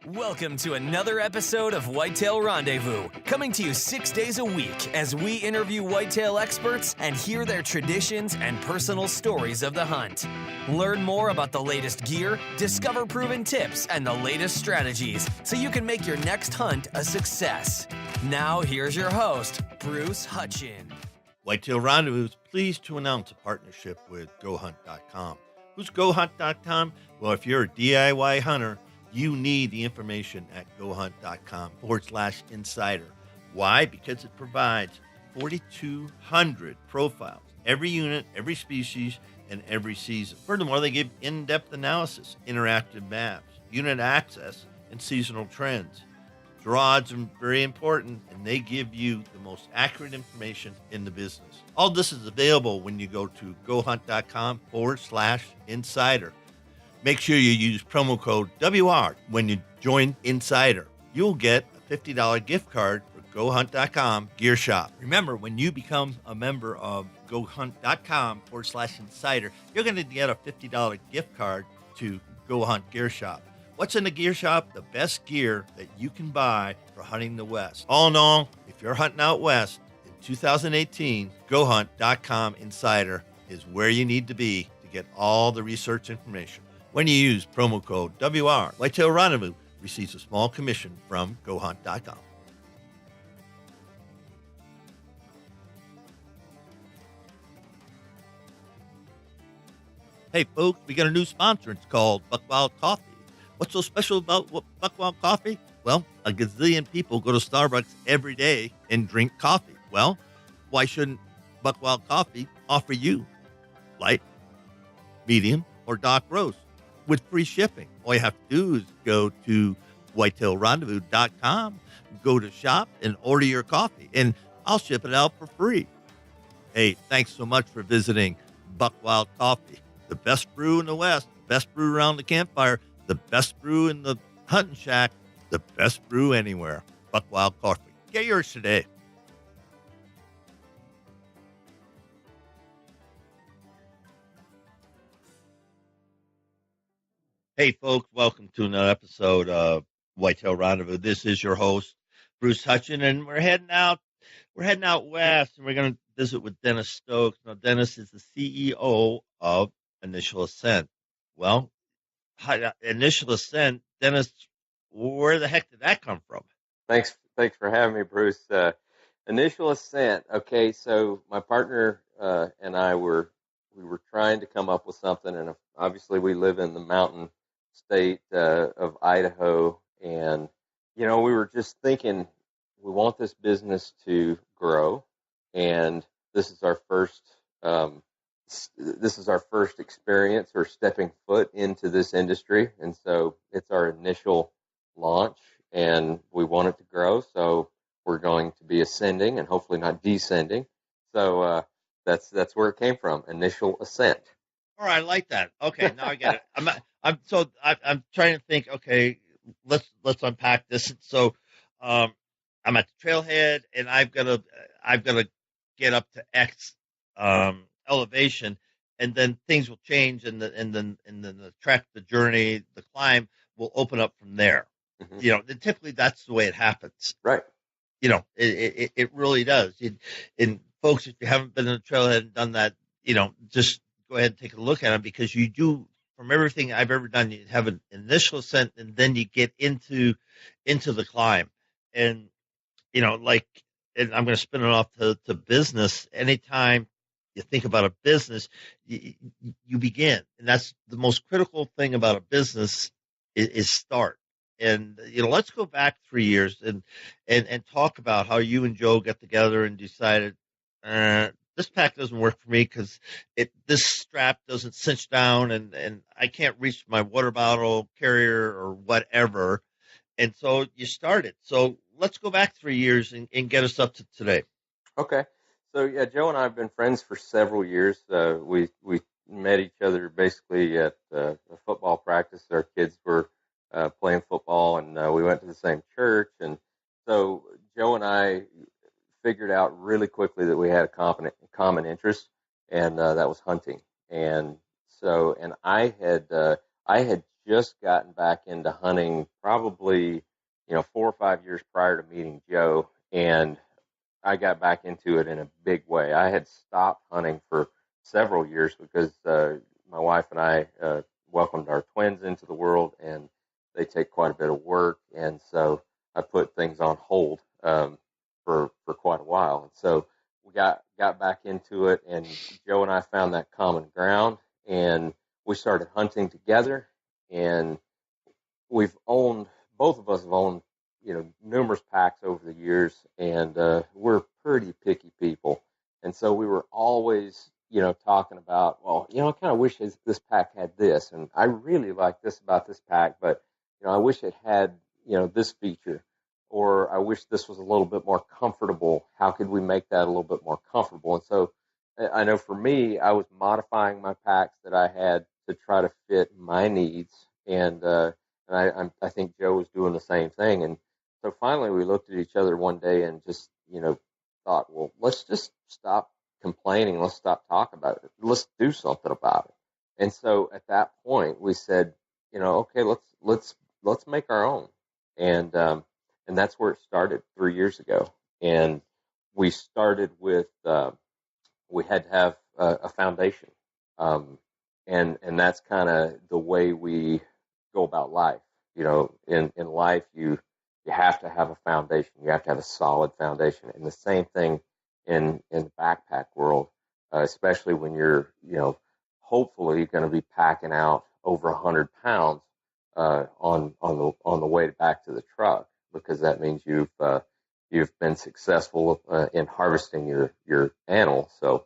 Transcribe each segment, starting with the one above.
Welcome to another episode of Whitetail Rendezvous, coming to you 6 days a week as we interview whitetail experts and hear their traditions and personal stories of the hunt. Learn more about the latest gear, discover proven tips, and the latest strategies so you can make your next hunt a success. Now, here's your host, Bruce Hutchin. Whitetail Rendezvous is pleased to announce a partnership with GoHunt.com. Who's GoHunt.com? Well, if you're a DIY hunter, you need the information at GoHunt.com/insider. Why? Because it provides 4,200 profiles, every unit, every species, and every season. Furthermore, they give in-depth analysis, interactive maps, unit access, and seasonal trends. Draw odds are very important, and they give you the most accurate information in the business. All this is available when you go to GoHunt.com/insider. Make sure you use promo code WR when you join Insider. You'll get a $50 gift card for GoHunt.com Gear Shop. Remember, when you become a member of GoHunt.com/insider, you're going to get a $50 gift card to Go Hunt Gear Shop. What's in the gear shop? The best gear that you can buy for hunting the West. All in all, if you're hunting out West in 2018, GoHunt.com/insider is where you need to be to get all the research information. When you use promo code WR, Whitetail Rendezvous receives a small commission from GoHunt.com. Hey, folks, we got a new sponsor. It's called Buckwild Coffee. What's so special about Buckwild Coffee? Well, a gazillion people go to Starbucks every day and drink coffee. Well, why shouldn't Buckwild Coffee offer you light, medium, or dark roast with free shipping? All you have to do is go to whitetailrendezvous.com, go to shop, and order your coffee, and I'll ship it out for free. Hey, thanks so much for visiting Buckwild Coffee. The best brew in the West, the best brew around the campfire, the best brew in the hunting shack, the best brew anywhere. Buckwild Coffee. Get yours today. Hey, folks, welcome to another episode of Whitetail Rendezvous. This is your host, Bruce Hutchin, and we're heading out west, and we're going to visit with Dennis Stokes. Now, Dennis is the CEO of Initial Ascent. Well, Initial Ascent, Dennis, where the heck did that come from? Thanks for having me, Bruce. Initial Ascent. Okay, so my partner and I we were trying to come up with something, and obviously we live in the mountain state of Idaho, and we were just thinking we want this business to grow, and this is our first experience or stepping foot into this industry, and so it's our initial launch, and we want it to grow, so we're going to be ascending and hopefully not descending. So that's where it came from, Initial Ascent. All right, I like that. Okay, now I get it. I'm trying to think. Okay, let's unpack this. So, I'm at the trailhead, and I've got to get up to X elevation, and then things will change, and then the trek, the journey, the climb will open up from there. Mm-hmm. Typically that's the way it happens. Right. It really does. And folks, if you haven't been in the trailhead and done that, just go ahead and take a look at it, because you do, from everything I've ever done, you have an initial ascent, and then you get into the climb. And, and I'm going to spin it off to business. Anytime you think about a business, you begin. And that's the most critical thing about a business is start. And, let's go back 3 years and talk about how you and Joe got together and decided, this pack doesn't work for me because this strap doesn't cinch down, and I can't reach my water bottle carrier or whatever. And so you started. So let's go back 3 years and get us up to today. Okay. So, yeah, Joe and I have been friends for several years. We met each other basically at a football practice. Our kids were playing football, and we went to the same church. And so Joe and I figured out really quickly that we had a common interest, and that was hunting. And I had just gotten back into hunting probably, 4 or 5 years prior to meeting Joe, and I got back into it in a big way. I had stopped hunting for several years because my wife and I welcomed our twins into the world, and they take quite a bit of work, and so I put things on hold for quite a while. And so we got back into it, and Joe and I found that common ground, and we started hunting together, and both of us have owned, numerous packs over the years, and we're pretty picky people. And so we were always, talking about, well, I kind of wish this pack had this, and I really like this about this pack, but, I wish it had, this feature, or I wish this was a little bit more comfortable. How could we make that a little bit more comfortable? And so I know for me, I was modifying my packs that I had to try to fit my needs, and I think Joe was doing the same thing. And so finally we looked at each other one day and just, thought, well, let's just stop complaining. Let's stop talking about it. Let's do something about it. And so at that point we said, okay, let's make our own. And that's where it started 3 years ago. And we started with, we had to have a foundation. And that's kind of the way we go about life. In life, you have to have a foundation. You have to have a solid foundation. And the same thing in the backpack world, especially when you're, hopefully going to be packing out over 100 pounds on the way back to the truck, because that means you've been successful in harvesting your animal. So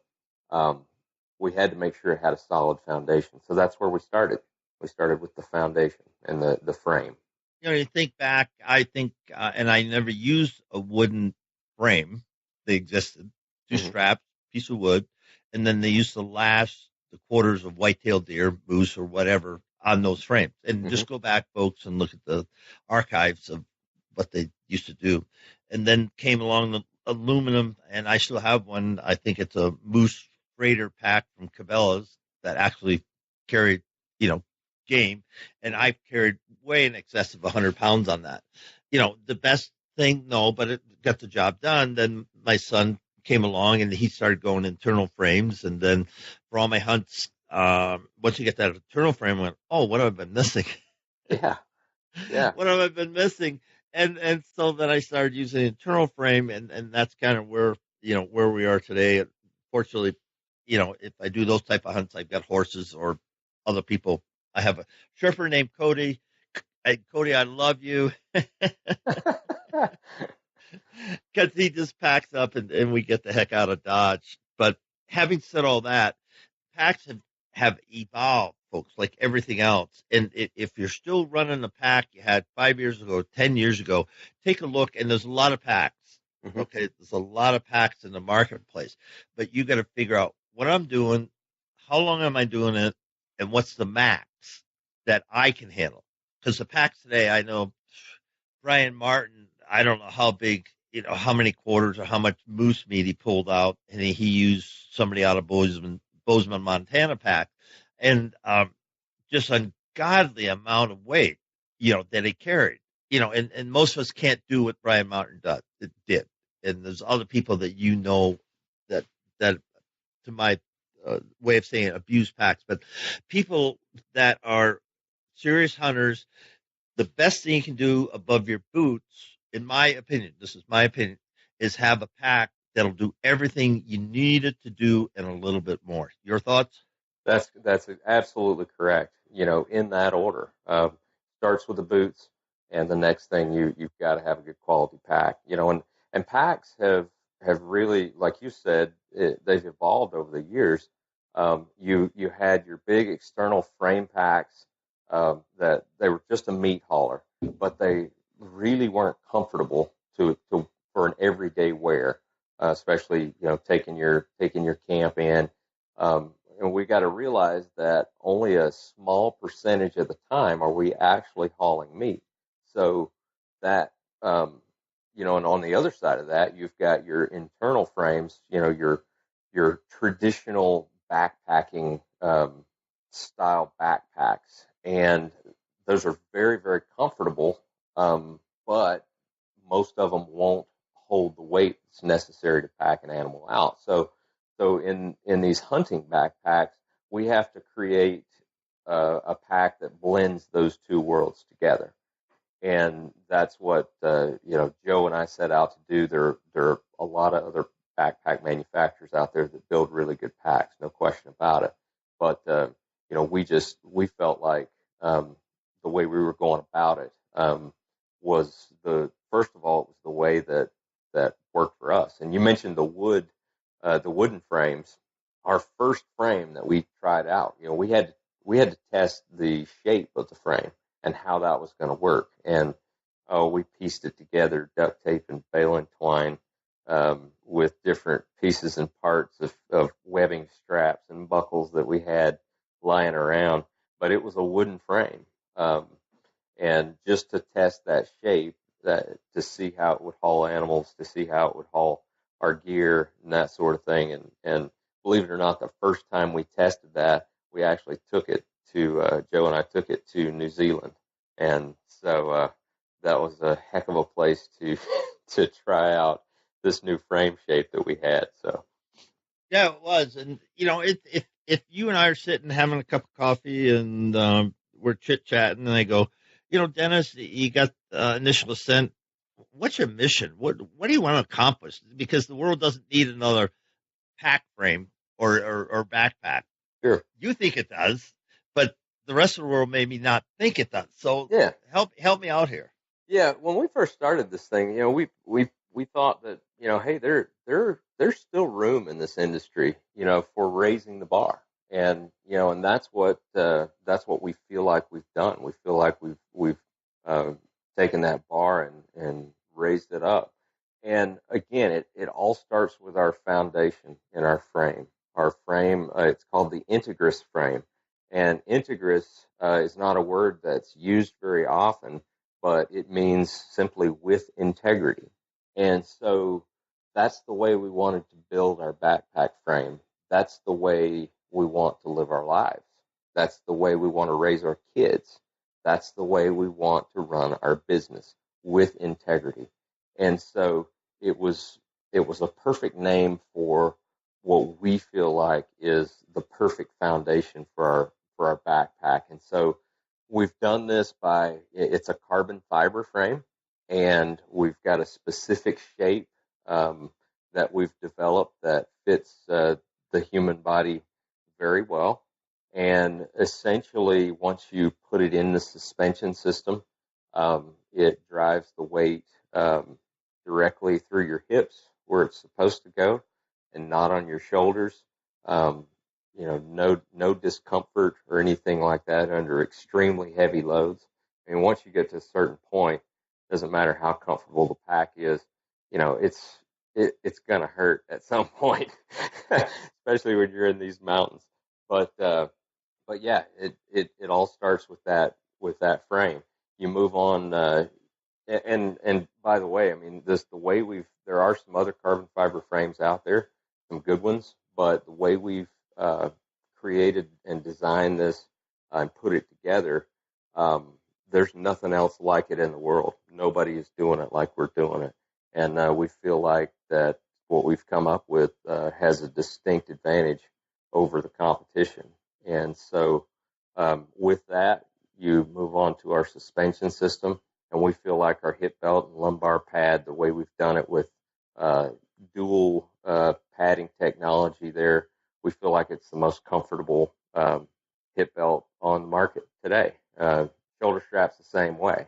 we had to make sure it had a solid foundation. So that's where we started. We started with the foundation and the frame. You think back, I think, and I never used a wooden frame. They existed, 2 straps, piece of wood, and then they used to lash the quarters of white-tailed deer, moose, or whatever on those frames. And just go back, folks, and look at the archives of what they used to do. And then came along the aluminum, and I still have one. I think it's a Moose Freighter pack from Cabela's that actually carried, game, and I've carried way in excess of 100 pounds on that. The best thing, no, but it got the job done. Then my son came along and he started going internal frames, and then for all my hunts, once you get that internal frame, I went, oh, what have I been missing? Yeah. What have I been missing? And so then I started using the internal frame, and that's kind of where we are today. Fortunately, if I do those type of hunts, I've got horses or other people. I have a Sherper named Cody. Cody, I love you. Because he just packs up and we get the heck out of Dodge. But having said all that, packs have evolved, folks, like everything else. And if you're still running a pack you had 5 years ago, 10 years ago, take a look, and there's a lot of packs. Okay, there's a lot of packs in the marketplace. But you got to figure out what I'm doing, how long am I doing it, and what's the max that I can handle. Because the packs today, I know Brian Martin, I don't know how big, how many quarters or how much moose meat he pulled out, and he used somebody out of Bozeman, Montana pack, and just ungodly amount of weight, that he carried, and most of us can't do what Brian Martin did. And there's other people that that to my way of saying abuse packs, but people that are serious hunters, the best thing you can do above your boots, in my opinion, this is my opinion, is have a pack that'll do everything you need it to do and a little bit more. Your thoughts? That's absolutely correct. In that order, starts with the boots, and the next thing you've got to have a good quality pack. And packs have really, like you said, they've evolved over the years. You had your big external frame packs that they were just a meat hauler, but they really weren't comfortable for an everyday wear, especially taking your camp in. And we got to realize that only a small percentage of the time are we actually hauling meat. So that and on the other side of that, you've got your internal frames, your traditional backpacking style backpacks, and those are very, very comfortable, but most of them won't hold the weight that's necessary to pack an animal out. So in these hunting backpacks, we have to create a pack that blends those two worlds together. And that's what Joe and I set out to do. There are a lot of other backpack manufacturers out there that build really good packs, no question about it. But we felt like the way we were going about it was first of all, it was the way that worked for us. And you mentioned the wooden frames. Our first frame that we tried out, we had to test the shape of the frame and how that was going to work. And we pieced it together, duct tape and baling twine, with different pieces and parts of webbing straps and buckles that we had lying around. But it was a wooden frame. And just to test that shape, to see how it would haul animals, to see how it would haul our gear and that sort of thing. And believe it or not, the first time we tested that, we actually took it to, Joe and I took it to New Zealand. And so that was a heck of a place to try out this new frame shape that we had. So yeah, it was. And, if you and I are sitting having a cup of coffee and we're chit-chatting and I go, Dennis, you got Initial Ascent. What's your mission? What do you want to accomplish? Because the world doesn't need another pack frame or backpack. Sure. You think it does, but the rest of the world maybe not think it does. So yeah, help me out here. Yeah, when we first started this thing, we thought that, hey, there's still room in this industry, for raising the bar, and and that's what we feel like we've done. We feel like we've taken that bar and raised it up. And again, it all starts with our foundation in our frame. Our frame, it's called the Integris frame, and Integris is not a word that's used very often, but it means simply with integrity. And so that's the way we wanted to build our backpack frame. That's the way we want to live our lives. That's the way we want to raise our kids. That's the way we want to run our business, with integrity. And so it was a perfect name for what we feel like is the perfect foundation for our backpack. And so we've done this it's a carbon fiber frame, and we've got a specific shape that we've developed that fits the human body very well. And essentially, once you put it in the suspension system, it drives the weight directly through your hips where it's supposed to go, and not on your shoulders. No discomfort or anything like that under extremely heavy loads. I mean, once you get to a certain point, it doesn't matter how comfortable the pack is, it's going to hurt at some point, especially when you're in these mountains. But yeah, it all starts with that frame. You move on, and by the way, I mean, there are some other carbon fiber frames out there, some good ones, but the way we've created and designed this and put it together, there's nothing else like it in the world. Nobody is doing it like we're doing it. And we feel like that what we've come up with has a distinct advantage over the competition. And so with that, you move on to our suspension system, and we feel like our hip belt and lumbar pad, the way we've done it with dual padding technology there, we feel like it's the most comfortable hip belt on the market today. Shoulder straps the same way.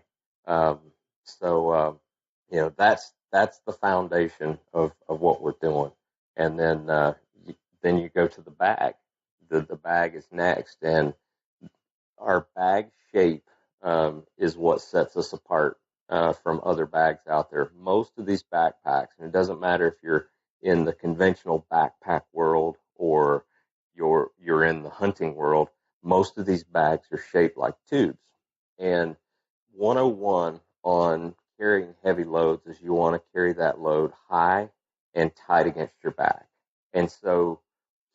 That's the foundation of what we're doing. And then you go to the bag. The bag is next, and our bag shape is what sets us apart from other bags out there. Most of these backpacks, and it doesn't matter if you're in the conventional backpack world or you're in the hunting world, most of these bags are shaped like tubes. And 101 on carrying heavy loads is you want to carry that load high and tight against your back. And so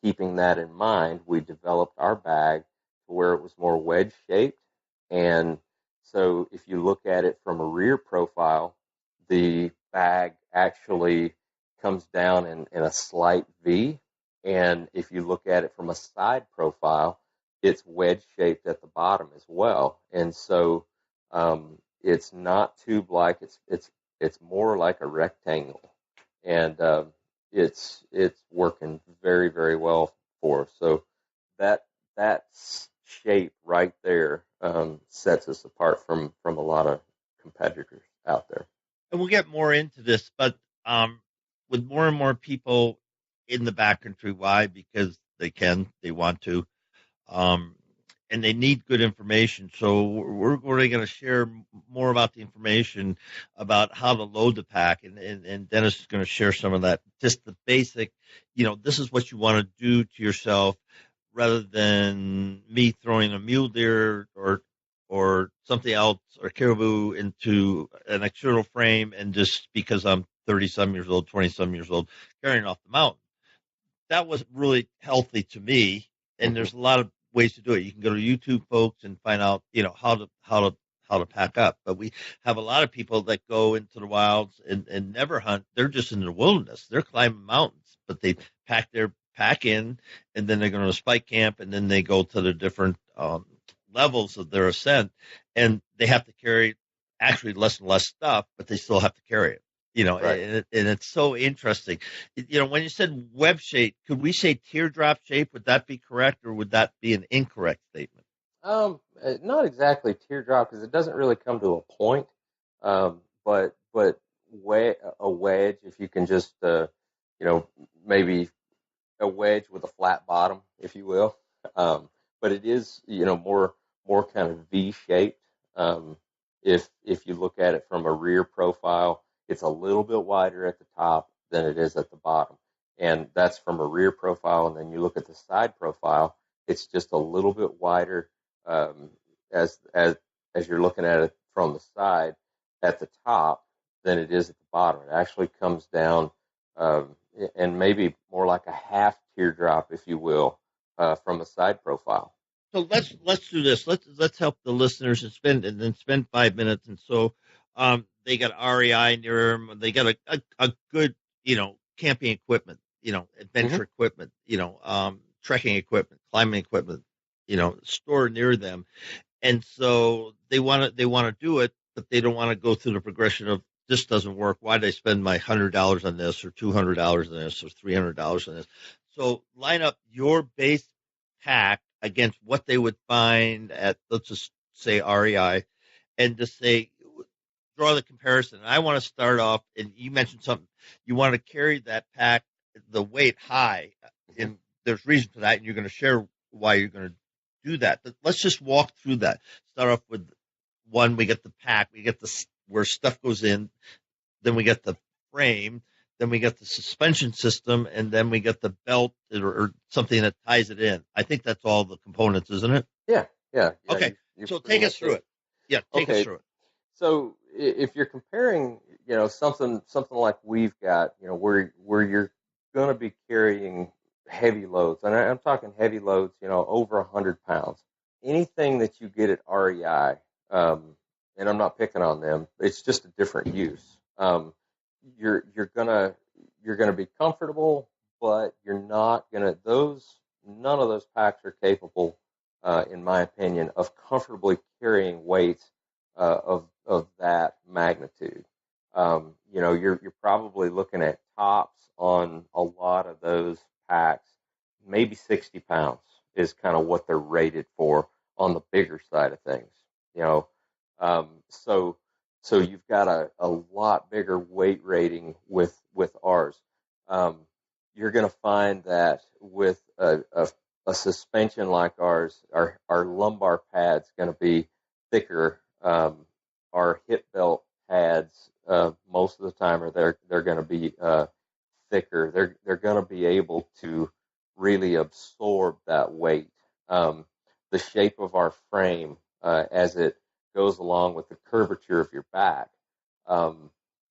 keeping that in mind, we developed our bag to where it was more wedge shaped, and So if you look at it from a rear profile, the bag actually comes down in a slight V. And if you look at it from a side profile, it's wedge shaped at the bottom as well. And so it's not tube-like. It's more like a rectangle. And it's working very, very well for us. So that shape right there sets us apart from a lot of competitors out there. And we'll get more into this, but with more and more people in the backcountry, why? Because they want to, and they need good information. So we're going to share more about the information about how to load the pack, and Dennis is going to share some of that, just the basic, this is what you want to do to yourself, rather than me throwing a mule deer or something else or caribou into an external frame, and just because I'm 30-some years old, 20-some years old, carrying off the mountain. That wasn't really healthy to me, and there's a lot of ways to do it. You can go to YouTube, folks, and find out, how to pack up. But we have a lot of people that go into the wilds and never hunt. They're just in the wilderness. They're climbing mountains, but they pack their pack in, and then they're going to a spike camp, and then they go to the different levels of their ascent, and they have to carry actually less and less stuff, but they still have to carry it. Right. And it's so interesting. When you said web shape, could we say teardrop shape? Would that be correct, or would that be an incorrect statement? Not exactly teardrop, because it doesn't really come to a point. But a wedge, if you can just maybe a wedge with a flat bottom, if you will. But it is more kind of V shaped. If you look at it from a rear profile, it's a little bit wider at the top than it is at the bottom, and that's from a rear profile. And then you look at the side profile, it's just a little bit wider as you're looking at it from the side at the top than it is at the bottom. It actually comes down and maybe more like a half teardrop, if you will, from a side profile. So let's do this. Let's help the listeners and spend 5 minutes. And so they got REI near them. They got a good camping equipment, adventure equipment, trekking equipment, climbing equipment, store near them. And so they want to do it, but they don't want to go through the progression of, this doesn't work. Why did I spend my $100 on this, or $200 on this, or $300 on this? So line up your base pack against what they would find at, let's just say, REI, and just say, draw the comparison. And I want to start off, and you mentioned something, you want to carry that pack, the weight high, and there's reason for that, and you're going to share why you're going to do that. But let's just walk through that. Start off with one, we get the pack, we get where stuff goes in, then we get the frame, then we get the suspension system, and then we get the belt or something that ties it in. I think that's all the components, isn't it? Yeah. Okay, so take us through it. Yeah, take us through it. So if you're comparing, something like we've got, where you're going to be carrying heavy loads, and I'm talking heavy loads, over 100 pounds. Anything that you get at REI, and I'm not picking on them, it's just a different use. You're gonna be comfortable, but you're not gonna. None of those packs are capable, in my opinion, of comfortably carrying weights of that magnitude. You're probably looking at tops on a lot of those packs, maybe 60 pounds is kind of what they're rated for on the bigger side of things. So you've got a lot bigger weight rating with ours. You're going to find that with a suspension like ours, our lumbar pad's going to be thicker. Our hip belt pads, most of the time, they're going to be thicker. They're going to be able to really absorb that weight. The shape of our frame, as it goes along with the curvature of your back,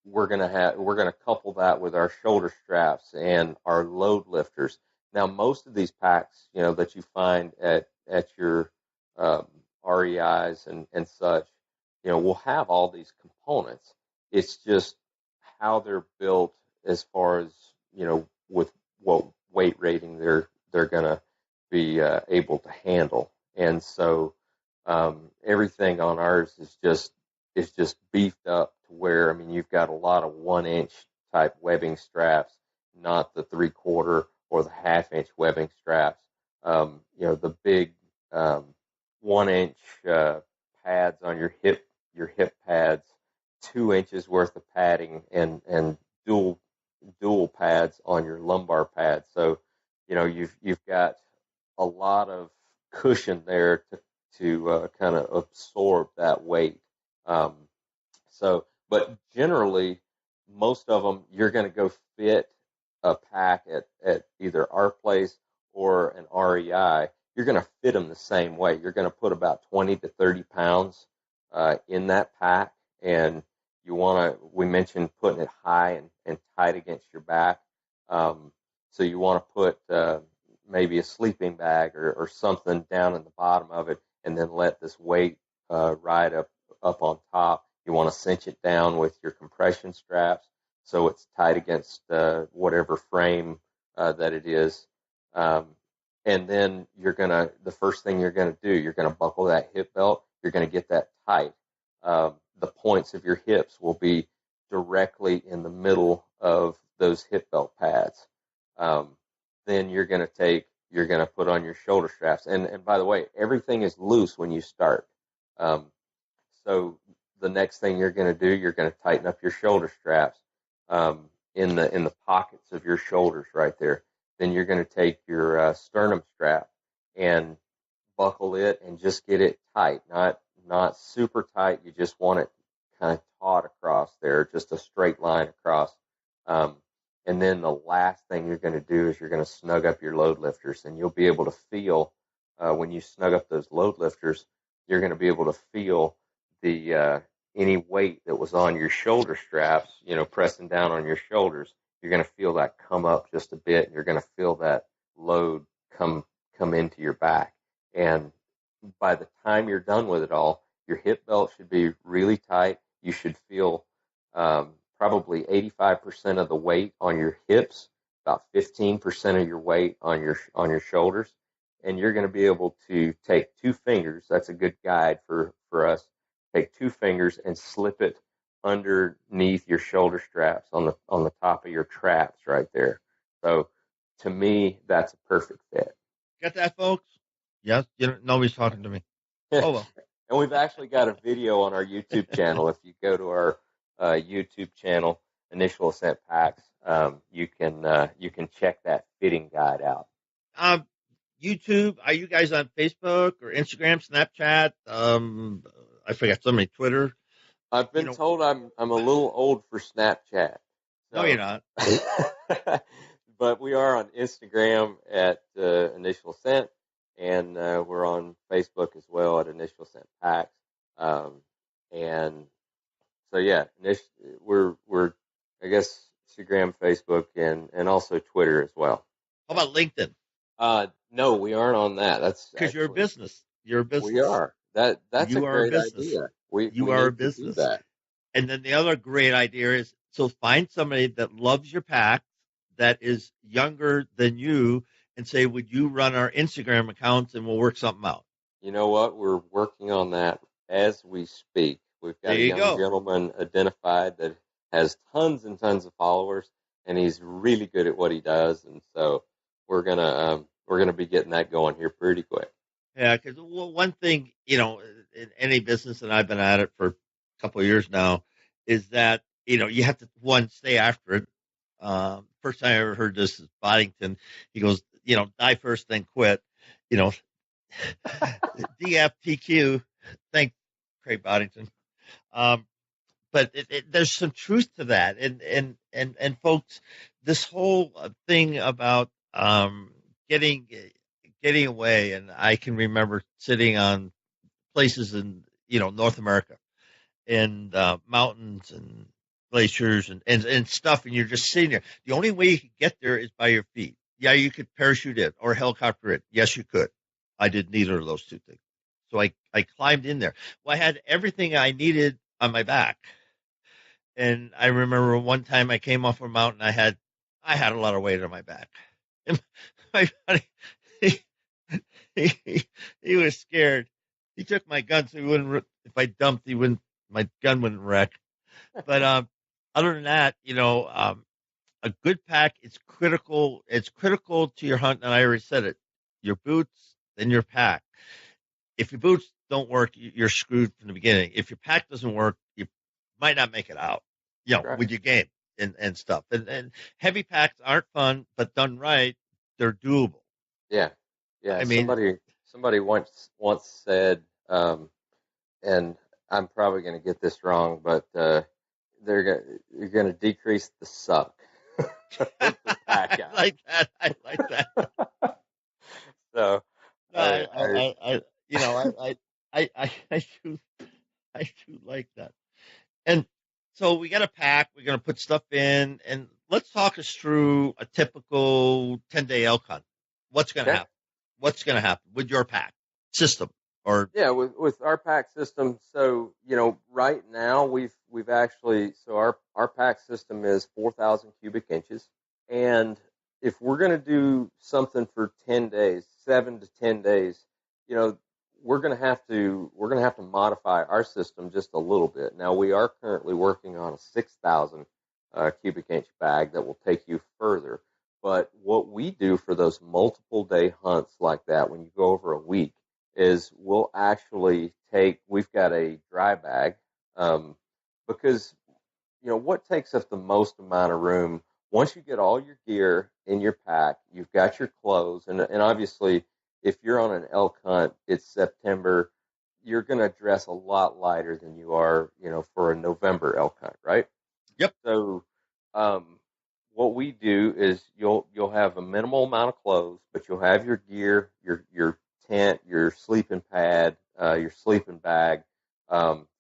we're going to couple that with our shoulder straps and our load lifters. Now, most of these packs, that you find at your REIs and such, will have all these components. It's just how they're built as far as, with what weight rating they're going to be able to handle. And so everything on ours is just beefed up to where, I mean, you've got a lot of 1-inch type webbing straps, not the 3/4 or the 1/2-inch webbing straps. The big 1-inch pads on your hip pads, 2 inches worth of padding, and dual pads on your lumbar pads. So, you've got a lot of cushion there to kind of absorb that weight. But generally, most of them, you're going to go fit a pack at either our place or an REI. You're going to fit them the same way. You're going to put about 20 to 30 pounds in that pack, and we mentioned putting it high and tight against your back. So you want to put maybe a sleeping bag or something down in the bottom of it, and then let this weight ride up on top. You want to cinch it down with your compression straps so it's tight against whatever frame that it is. And then the first thing you're going to do, you're going to buckle that hip belt. You're going to get that tight. The points of your hips will be directly in the middle of those hip belt pads. Then you're going to put on your shoulder straps. And by the way, everything is loose when you start. So the next thing you're going to do, you're going to tighten up your shoulder straps in the pockets of your shoulders right there. Then you're going to take your sternum strap and buckle it and just get it tight, not super tight. You just want it kind of taut across there, just a straight line across. And then the last thing you're going to do is you're going to snug up your load lifters, and you'll be able to feel when you snug up those load lifters, you're going to be able to feel the any weight that was on your shoulder straps, pressing down on your shoulders. You're going to feel that come up just a bit, and you're going to feel that load come into your back. And by the time you're done with it all, your hip belt should be really tight. You should feel probably 85% of the weight on your hips, about 15% of your weight on your shoulders, and you're going to be able to take 2 fingers. That's a good guide for us. Take 2 fingers and slip it underneath your shoulder straps on the top of your traps right there. So to me, that's a perfect fit. Get that, folks? Yes. Nobody's talking to me. Oh well. And we've actually got a video on our YouTube channel. If you go to our YouTube channel, Initial Ascent Packs, you can check that fitting guide out. YouTube, are you guys on Facebook or Instagram, Snapchat? I forgot somebody, Twitter. I've been told I'm a little old for Snapchat. No, you're not. But we are on Instagram at Initial Ascent, and we're on Facebook as well at Initial Ascent Packs. And so yeah, we're I guess Instagram, Facebook, and also Twitter as well. How about LinkedIn? No, we aren't on that. That's because you're a business. You're a business. We are. That's you a are great a business. idea. You are a business. And then the other great idea is, so find somebody that loves your pack, that is younger than you, and say, would you run our Instagram accounts and we'll work something out? You know what? We're working on that as we speak. We've got a young gentleman identified that has tons and tons of followers, and he's really good at what he does. And so we're gonna be getting that going here pretty quick. Yeah, because one thing, in any business, and I've been at it for a couple of years now, is that, you have to, stay after it. First time I ever heard this is Boddington. He goes, die first, then quit. DFTQ. Thank Craig Boddington. But there's some truth to that. And folks, this whole thing about getting away, and I can remember sitting on places in North America, and mountains and glaciers and stuff, and you're just sitting there. The only way you can get there is by your feet. Yeah, you could parachute in or helicopter in. Yes, you could. I did neither of those two things. So I climbed in there. Well, I had everything I needed on my back. And I remember one time I came off a mountain, I had a lot of weight on my back. And my buddy, he, he was scared. He took my gun so he wouldn't, if I dumped, my gun wouldn't wreck. But other than that, a good pack is critical. It's critical to your hunt, and I already said it. Your boots, then your pack. If your boots don't work, you're screwed from the beginning. If your pack doesn't work, you might not make it out, Right. with your game and stuff. And heavy packs aren't fun, but done right, they're doable. Yeah. I mean, somebody once said, and I'm probably going to get this wrong, but you're going to decrease the suck. I like that. So I do like that. And so we got a pack. We're going to put stuff in, and let's talk us through a typical 10-day elk hunt. What's going to happen? What's going to happen with your pack system? Or with our pack system. So right now we've actually, so our pack system is 4,000 cubic inches, and if we're going to do something for 10 days, 7 to 10 days, we're going to have to modify our system just a little bit. Now we are currently working on a 6,000 cubic inch bag that will take you further. But what we do for those multiple day hunts like that, when you go over a week, is we'll actually we've got a dry bag, because, what takes up the most amount of room, once you get all your gear in your pack, you've got your clothes, and obviously if you're on an elk hunt, it's September, you're going to dress a lot lighter than you are, for a November elk hunt, right? Yep. So, what we do is you'll have a minimal amount of clothes, but you'll have your gear, your tent, your sleeping pad, your sleeping bag,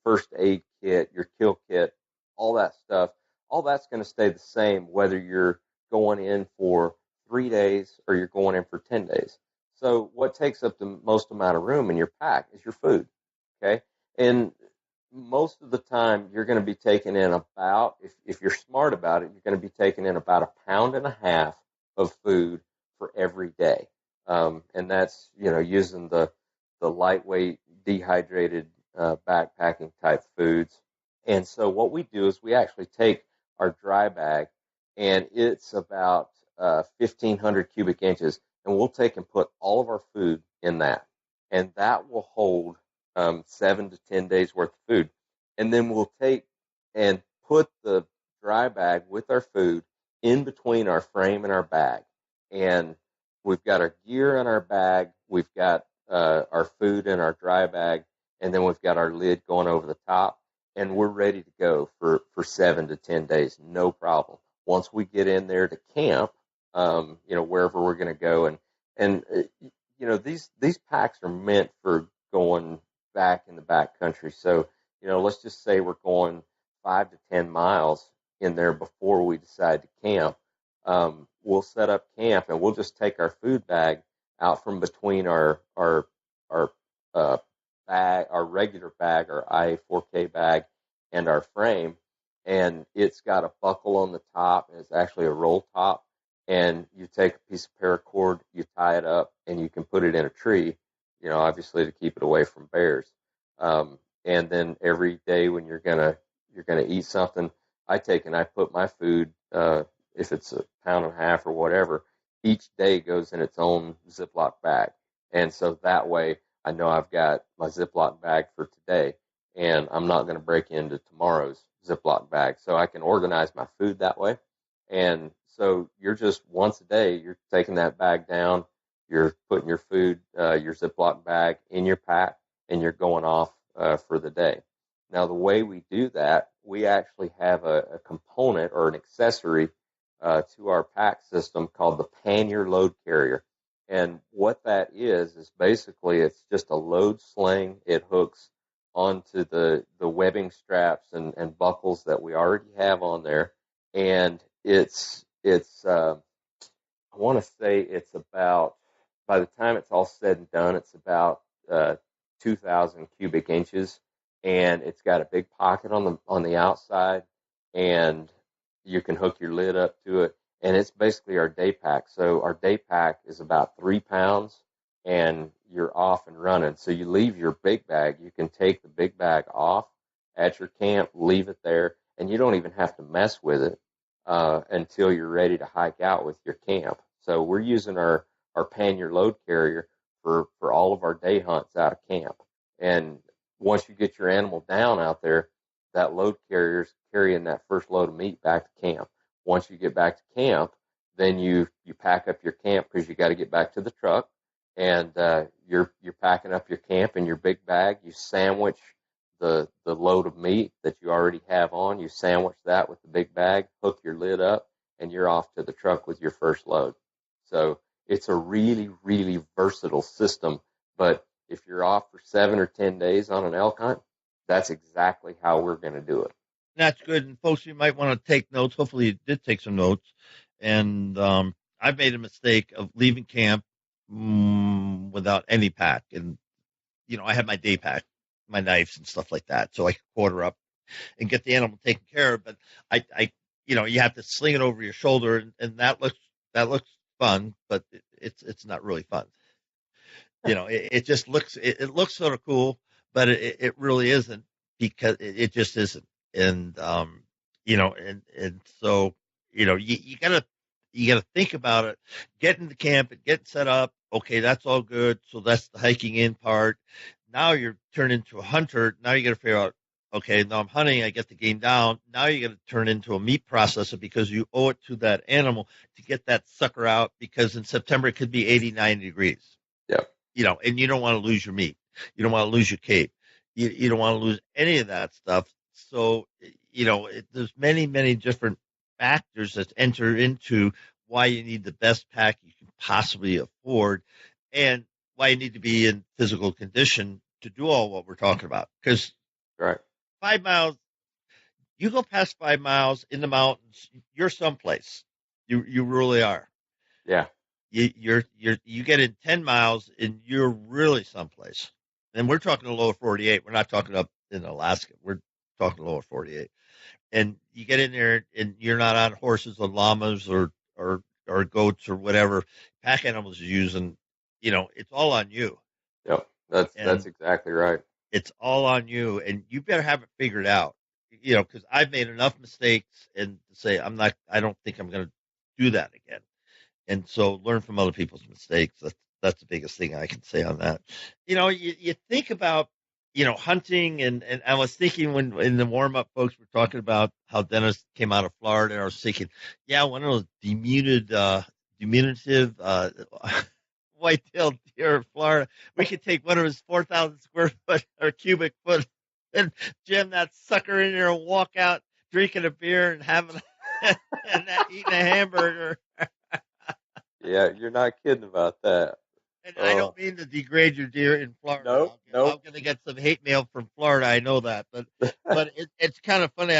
first aid kit, your kill kit, all that stuff. All that's going to stay the same whether you're going in for 3 days or you're going in for 10 days. So what takes up the most amount of room in your pack is your food, okay? And most of the time you're going to be taking in about, if you're smart about it, you're going to be taking in about 1.5 pounds of food for every day. And that's, using the lightweight, dehydrated, backpacking type foods. And so what we do is we actually take our dry bag, and it's about 1,500 cubic inches, and we'll take and put all of our food in that. And that will hold 7 to 10 days worth of food. And then we'll take and put the dry bag with our food in between our frame and our bag. And we've got our gear in our bag, we've got our food in our dry bag, and then we've got our lid going over the top, and we're ready to go for 7 to 10 days, no problem. Once we get in there to camp, wherever we're going to go, and these packs are meant for going back in the backcountry. So, let's just say we're going 5 to 10 miles in there before we decide to camp. We'll set up camp, and we'll just take our food bag out from between our bag, our regular bag, our IA4K bag, and our frame, and it's got a buckle on the top, and it's actually a roll top, and you take a piece of paracord, you tie it up, and you can put it in a tree, obviously to keep it away from bears. And then every day when you're gonna eat something, I put my food, if it's 1.5 pounds or whatever, each day goes in its own Ziploc bag. And so that way I know I've got my Ziploc bag for today, and I'm not going to break into tomorrow's Ziploc bag. So I can organize my food that way. And so you're just once a day, you're taking that bag down, you're putting your food, your Ziploc bag in your pack, and you're going off for the day. Now, the way we do that, we actually have a component or an accessory to our pack system called the pannier load carrier. And what that is basically it's just a load sling. It hooks onto the webbing straps and buckles that we already have on there. And it's I want to say it's about, by the time it's all said and done, it's about 2,000 cubic inches, and it's got a big pocket on the outside, and you can hook your lid up to it. And it's basically our day pack. So our day pack is about 3 pounds, and you're off and running. So you leave your big bag. You can take the big bag off at your camp, leave it there, and you don't even have to mess with it until you're ready to hike out with your camp. So we're using our pannier load carrier for all of our day hunts out of camp. And once you get your animal down out there, that load carrier's carrying that first load of meat back to camp. Once you get back to camp, then you pack up your camp because you got to get back to the truck, and you're packing up your camp in your big bag. You sandwich the load of meat that you already have on. You sandwich that with the big bag, hook your lid up, and you're off to the truck with your first load. So it's a really, really versatile system. But if you're off for 7 or 10 days on an elk hunt, that's exactly how we're going to do it. That's good. And folks, you might want to take notes. Hopefully you did take some notes. And I've made a mistake of leaving camp without any pack. And, I had my day pack, my knives and stuff like that, so I could quarter up and get the animal taken care of. But I you have to sling it over your shoulder, and that looks fun, but it's not really fun. It just looks sort of cool, but it really isn't, because it just isn't. And and so you gotta think about it. Getting to camp and getting set up. Okay, that's all good. So that's the hiking in part. Now you're turned into a hunter. Now you got to figure out, okay, now I'm hunting. I get the game down. Now you got to turn into a meat processor, because you owe it to that animal to get that sucker out, because in September it could be 89 degrees. Yeah. And you don't want to lose your meat. You don't want to lose your cape. You don't want to lose any of that stuff. So, there's many, many different factors that enter into why you need the best pack you can possibly afford, and why you need to be in physical condition to do all what we're talking about. Because right. 5 miles, you go past 5 miles in the mountains, you're someplace. You really are. Yeah. You get in 10 miles and you're really someplace. And we're talking the lower 48. We're not talking up in Alaska. We're talking lower 48. And you get in there and you're not on horses or llamas or goats or whatever pack animals are using. It's all on you. Yep. That's exactly right. It's all on you, and you better have it figured out. Because I've made enough mistakes, and to say I don't think I'm going to do that again. And so learn from other people's mistakes. That's the biggest thing I can say on that. You think about, hunting, and I was thinking when in the warm up folks were talking about how Dennis came out of Florida, and I was thinking, yeah, one of those diminutive white-tailed deer in Florida, we could take one of his 4,000 square foot or cubic foot and jam that sucker in there and walk out drinking a beer and having and eating a hamburger. Yeah, you're not kidding about that. And I don't mean to degrade your deer in Florida. No. I'm going to get some hate mail from Florida. I know that, but it's kind of funny.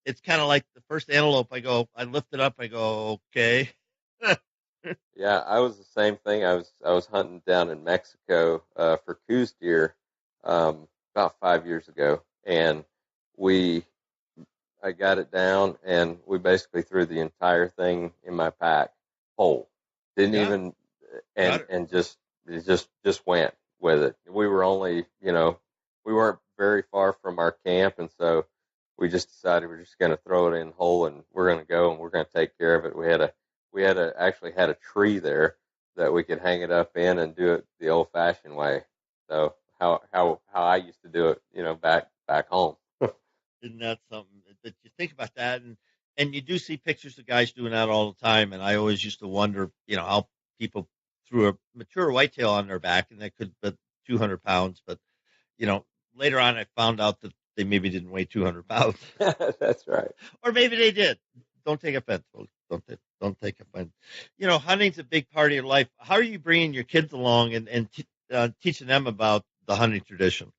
It's kind of like the first antelope. I lift it up. I go, okay. Yeah, I was the same thing. I was hunting down in Mexico for Coues deer about 5 years ago, and I got it down, and we basically threw the entire thing in my pack whole. Didn't even and just went with it. We were only we weren't very far from our camp, and so we just decided we're just going to throw it in whole, and we're going to go and we're going to take care of it. We actually had a tree there that we could hang it up in and do it the old fashioned way. So how I used to do it, back home. Isn't that something that you think about that? And you do see pictures of guys doing that all the time. And I always used to wonder, how people threw a mature whitetail on their back, and that could be 200 pounds. But, later on I found out that they maybe didn't weigh 200 pounds. That's right. Or maybe they did. Don't take offense, folks. Don't take offense. Hunting's a big part of your life. How are you bringing your kids along and teaching them about the hunting tradition?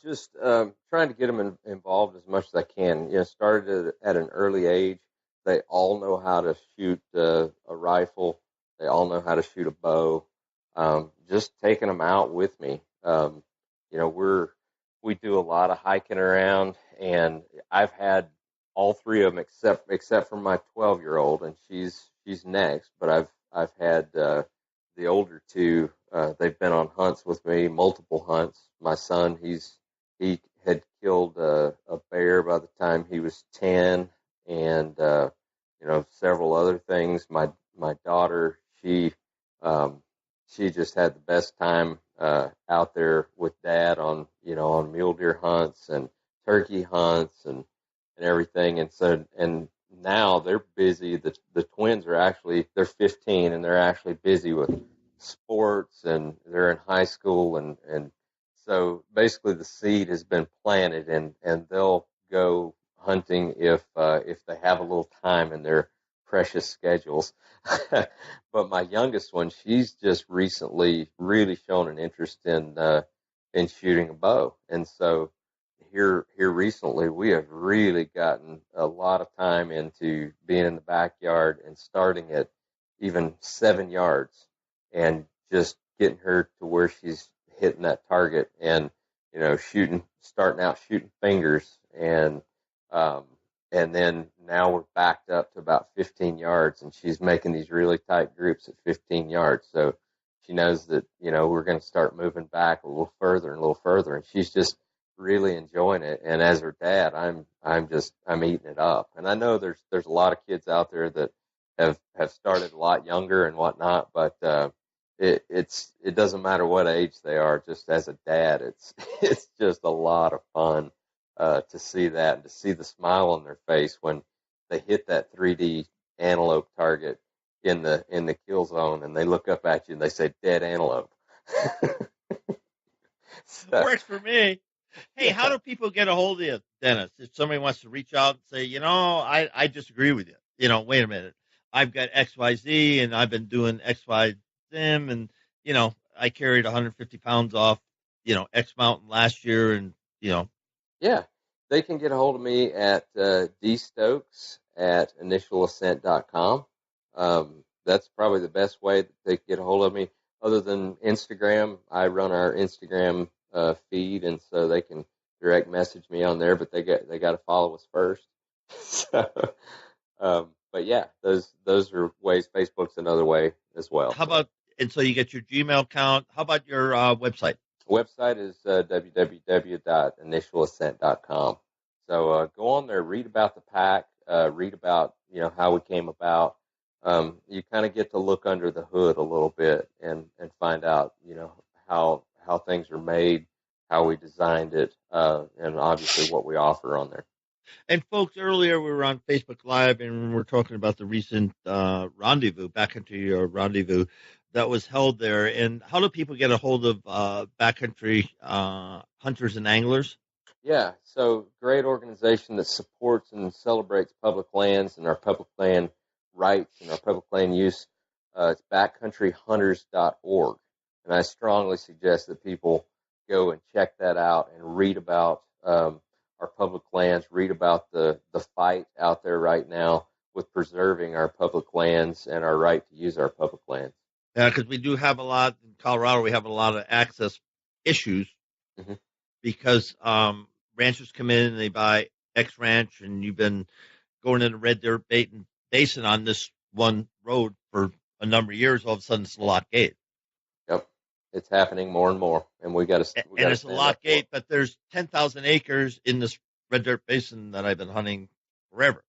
Just trying to get them involved as much as I can. Started at an early age. They all know how to shoot a rifle. They all know how to shoot a bow. Just taking them out with me. we do a lot of hiking around, and I've had all three of them except for my 12-year-old, and she's next. But I've had the older two. They've been on hunts with me, multiple hunts. My son, he had killed a bear by the time he was 10, and several other things. My daughter, she just had the best time out there with Dad on mule deer hunts and turkey hunts and everything. And now they're busy. The twins they're 15 and they're actually busy with sports, and they're in high school, and so basically the seed has been planted, and they'll go hunting if they have a little time in their precious schedules. But my youngest one, she's just recently really shown an interest in shooting a bow, and so here recently we have really gotten a lot of time into being in the backyard and starting at even 7 yards and just getting her to where she's hitting that target, and starting out shooting fingers, and then now we're backed up to about 15 yards, and she's making these really tight groups at 15 yards. So she knows that, we're going to start moving back a little further and a little further, and she's just really enjoying it. And as her dad, I'm eating it up. And I know there's a lot of kids out there that have started a lot younger and whatnot, but it doesn't matter what age they are. Just as a dad, it's just a lot of fun to see that, and to see the smile on their face when they hit that 3D antelope target in the kill zone, and they look up at you and they say dead antelope. So, works for me. Hey, how do people get a hold of you, Dennis? If somebody wants to reach out and say, I disagree with you. Wait a minute. I've got XYZ and I've been doing XY Sim, and, I carried 150 pounds off, X mountain last year, and, Yeah, they can get a hold of me at dstokes@initialascent.com. That's probably the best way that they can get a hold of me. Other than Instagram, I run our Instagram feed, and so they can direct message me on there, but they got to follow us first. So, but yeah, those are ways. Facebook's another way as well. How about, and so you get your Gmail account. How about your website? Website is www.initialascent.com. So go on there, read about the pack, read about how we came about. You kind of get to look under the hood a little bit and find out how things are made, how we designed it, and obviously what we offer on there. And folks, earlier we were on Facebook Live and we're talking about the recent rendezvous, backcountry rendezvous that was held there. And how do people get a hold of backcountry hunters and anglers? Yeah, so great organization that supports and celebrates public lands and our public land rights and our public land use. It's backcountryhunters.org. And I strongly suggest that people go and check that out and read about our public lands, read about the fight out there right now with preserving our public lands and our right to use our public lands. Yeah, because we do have a lot in Colorado. We have a lot of access issues because ranchers come in and they buy X ranch, and you've been going in the Red Dirt Basin on this one road for a number of years. All of a sudden, it's a lock gate. Yep, it's happening more and more, and we got to. And it's a lock gate, but there's 10,000 acres in this Red Dirt Basin that I've been hunting forever.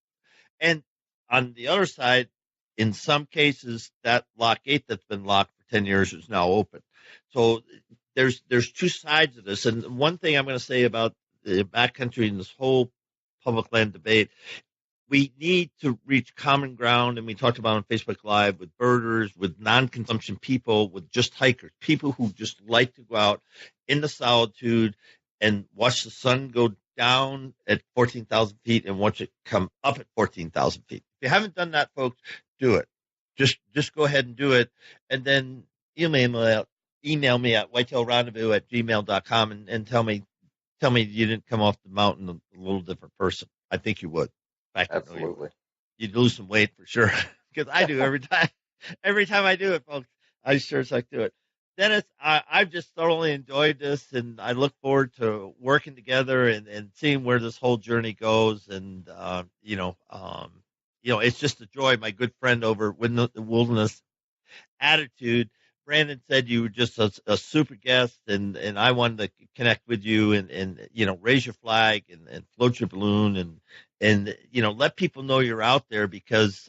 And on the other side, in some cases, that lock gate that's been locked for 10 years is now open. So there's two sides of this. And one thing I'm going to say about the backcountry and this whole public land debate, we need to reach common ground. And we talked about on Facebook Live with birders, with non-consumption people, with just hikers, people who just like to go out in the solitude and watch the sun go down at 14,000 feet and watch it come up at 14,000 feet. If you haven't done that, folks, do it. Just go ahead and do it. And then email me at whitetailrendezvous@gmail.com and tell me you didn't come off the mountain a little different person. I think you would. Absolutely. You'd lose some weight for sure, because I do every time. Every time I do it, folks, I sure as heck do it. Dennis, I've just thoroughly enjoyed this, and I look forward to working together and seeing where this whole journey goes. And it's just a joy. My good friend over at Wilderness Attitude, Brandon, said you were just a super guest, and I wanted to connect with you and raise your flag and float your balloon and let people know you're out there because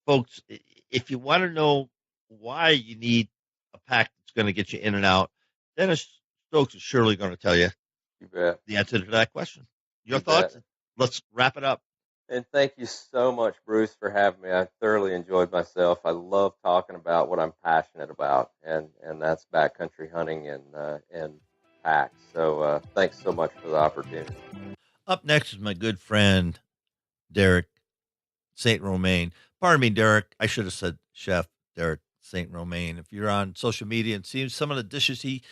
folks, if you want to know why you need a pack that's going to get you in and out, Dennis Stokes is surely going to tell you You bet. the answer to that question. Your You thoughts? bet. Let's wrap it up. And thank you so much, Bruce, for having me. I thoroughly enjoyed myself. I love talking about what I'm passionate about, and that's backcountry hunting and packs. So thanks so much for the opportunity. Up next is my good friend, Derek St. Romain. Pardon me, Derek. I should have said Chef Derek St. Romain. If you're on social media and see some of the dishes he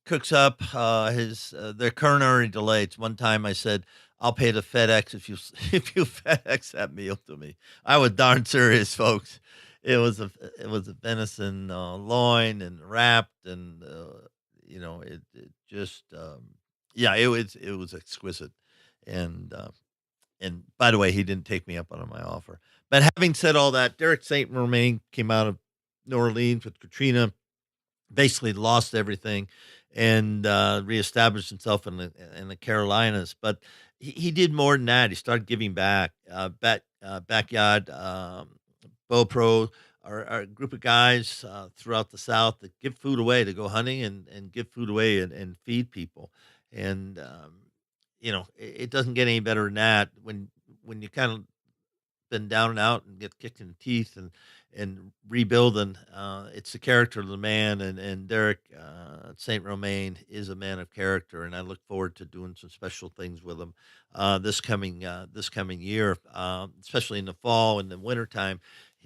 cooks up, their culinary delights. One time I said, I'll pay the FedEx if you FedEx that meal to me. I was darn serious, folks. It was a venison loin and wrapped, and it was exquisite. And by the way, he didn't take me up on my offer. But having said all that, Derek St. Romain came out of New Orleans with Katrina, basically lost everything, and reestablished himself in the Carolinas. But he did more than that. He started giving back. Backyard Bow Pro are a group of guys throughout the South that give food away to go hunting and give food away and feed people. And it doesn't get any better than that when you kind of been down and out and get kicked in the teeth and rebuilding. It's the character of the man, and Derek St. Romain is a man of character, and I look forward to doing some special things with him this coming year, especially in the fall and the wintertime.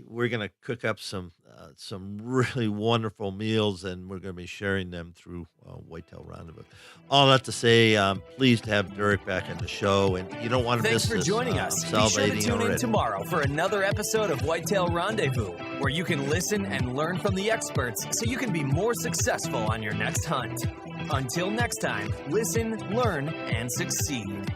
We're going to cook up some really wonderful meals, and we're going to be sharing them through Whitetail Rendezvous. All that to say, I'm pleased to have Derek back on the show, and you don't want to miss this. Thanks for joining us. Be sure to tune in tomorrow for another episode of Whitetail Rendezvous, where you can listen and learn from the experts so you can be more successful on your next hunt. Until next time, listen, learn, and succeed.